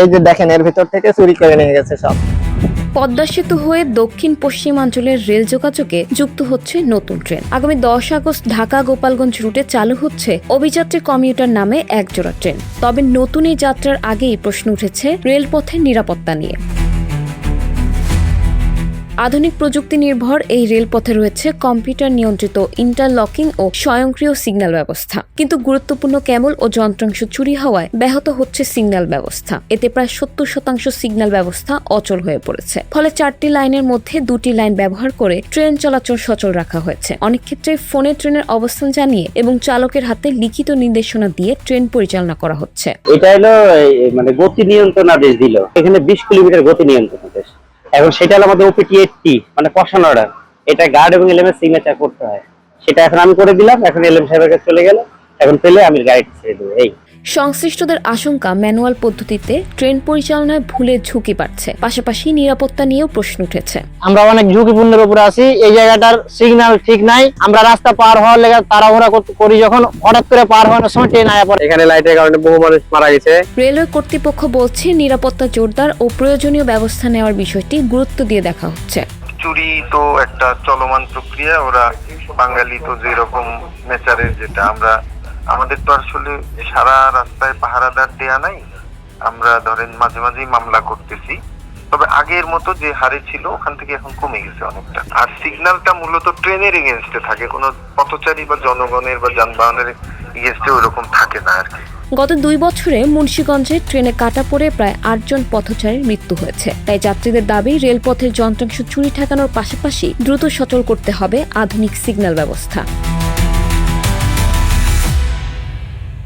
এই যে দেখেন এর ভিতর থেকে চুরি করে নিয়ে গেছে সব। পদ্মা সেতু হয়ে দক্ষিণ পশ্চিমাঞ্চলের রেল যোগাযোগে যুক্ত হচ্ছে নতুন ট্রেন। আগামী 10 আগস্ট ঢাকা গোপালগঞ্জ রুটে চালু হচ্ছে অভিযাত্রী কমিউটার নামে একজোড়া ট্রেন। তবে নতুন এই যাত্রার আগেই প্রশ্ন উঠেছে রেলপথের নিরাপত্তা নিয়ে। আধুনিক প্রযুক্তি নির্ভর এই রেলপথে রয়েছে কম্পিউটার নিয়ন্ত্রিত ইন্টারলকিং ও স্বয়ংক্রিয় সিগন্যাল ব্যবস্থা। কিন্তু গুরুত্বপূর্ণ কেবল ও যন্ত্রাংশ চুরি হওয়ায় ব্যাহত হচ্ছে সিগন্যাল ব্যবস্থা। এতে প্রায় 70% সিগন্যাল ব্যবস্থা অচল হয়ে পড়েছে। ফলে 4টি লাইনের মধ্যে 2টি লাইন ব্যবহার করে ট্রেন চলাচল সচল রাখা হয়েছে। অনেক ক্ষেত্রে ফোনে ট্রেনের অবস্থান জানিয়ে এবং চালকের হাতে লিখিত নির্দেশনা দিয়ে ট্রেন পরিচালনা করা হচ্ছে। এটা হলো মানে গতি নিয়ন্ত্রণ আদেশ দিল, এখানে 20 কিলোমিটার গতি নিয়ন্ত্রণ আদেশ। এখন সেটা হলো আমাদের ওপিটি 80 মানে কশন অর্ডার, এটা গার্ড এবং এলএম এর সিগনেচার করতে হয়। সেটা এখন আমি করে দিলাম, এখন এলএম সাহেবের কাছে চলে গেল, এখন পেলে আমি গাইড ছেড়ে দেবো। এই সংশ্লিষ্টদের আশঙ্কা ম্যানুয়াল পদ্ধতিতে ট্রেন পরিচালনায় ভুলের ঝুঁকি বাড়ছে, পাশাপাশি নিরাপত্তা নিয়েও প্রশ্ন উঠেছে। আমরা অনেক ঝুঁকিপূর্ণের উপরে আছি, এই জায়গাটার সিগন্যাল ঠিক নাই। আমরা রাস্তা পার হওয়ার লেগে তাড়াহুড়া করি, যখন হঠাৎ করে পার হওয়ার সময় ট্রেন আয়া পড়ে। এখানে লাইটের কারণে বহু মানুষ মারা গেছে। রেলওয়ে কর্তৃপক্ষ বলছে নিরাপত্তা জোরদার ও প্রয়োজনীয় ব্যবস্থা নেওয়ার বিষয়টি গুরুত্ব দিয়ে দেখা হচ্ছে। চুরি তো একটা চলমান প্রক্রিয়া, ওরা বাঙালি তো যেরকম নেচারের, যেটা আমাদের তো আসলে সারা রাস্তায় পাহারাদার দেয়া নাই। আমরা ধরেন মাঝে মাঝেই মামলা করতেছি, তবে আগের মতো যে হারে ছিল ওখান থেকে এখন কমে গেছে অনেকটা। আর সিগন্যালটা মূলত ট্রেনের এগেনস্টে থাকে, কোনো পথচারী বা জনগণের বা যানবাহনের এগেনস্টে ওরকম থাকে না আর কি। গত 2 বছরে মুন্সিগঞ্জে ট্রেনে কাটা পড়ে প্রায় 8 জন পথচারীর মৃত্যু হয়েছে। তাই যাত্রীদের দাবি রেলপথের যন্ত্রাংশ চুরি ঠেকানোর পাশাপাশি দ্রুত সচল করতে হবে আধুনিক সিগন্যাল ব্যবস্থা।